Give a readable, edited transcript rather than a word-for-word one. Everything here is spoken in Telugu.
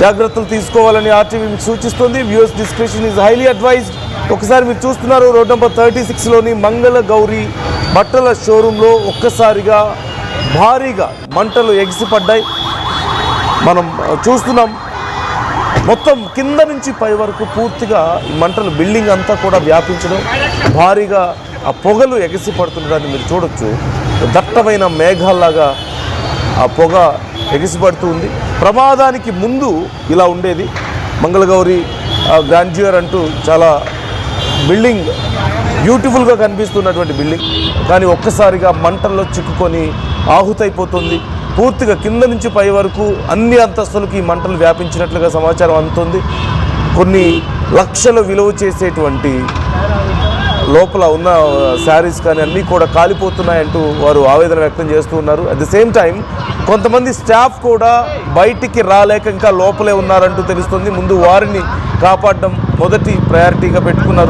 జాగ్రత్తలు తీసుకోవాలని ఆర్టీవీ మీకు సూచిస్తుంది. Viewers description is highly advised. ఒకసారి మీరు చూస్తున్నారు రోడ్ నెంబర్ 36లోని మంగళ గౌరీ బట్టల షోరూంలో ఒక్కసారిగా భారీగా మంటలు ఎగిసిపడ్డాయి. మనం చూస్తున్నాం మొత్తం కింద నుంచి పై వరకు పూర్తిగా ఈ మంటలు బిల్డింగ్ అంతా కూడా వ్యాపించడం, భారీగా ఆ పొగలు ఎగసి పడుతుండడాన్ని మీరు చూడొచ్చు. దట్టమైన మేఘాల్లాగా ఆ పొగ ఎగిసిపడుతూ ఉంది. ప్రమాదానికి ముందు ఇలా ఉండేది. మంగళగౌరి గ్రాండ్యూర్ అంటూ చాలా బిల్డింగ్ బ్యూటిఫుల్గా కనిపిస్తున్నటువంటి బిల్డింగ్, కానీ ఒక్కసారిగా మంటల్లో చిక్కుకొని ఆహుతైపోతుంది. పూర్తిగా కింద నుంచి పై వరకు అన్ని అంతస్తులకు ఈ మంటలు వ్యాపించినట్లుగా సమాచారం అందుతుంది. కొన్ని లక్షల విలువ చేసేటువంటి లోపల ఉన్న శారీస్ కానీ అన్నీ కూడా కాలిపోతున్నాయంటూ వారు ఆవేదన వ్యక్తం చేస్తూ ఉన్నారు. అట్ ది సేమ్ టైం కొంతమంది స్టాఫ్ కూడా బయటికి రాలేక ఇంకా లోపలే ఉన్నారంటూ తెలుస్తుంది. ముందు వారిని కాపాడడం మొదటి ప్రయారిటీగా పెట్టుకున్నారు.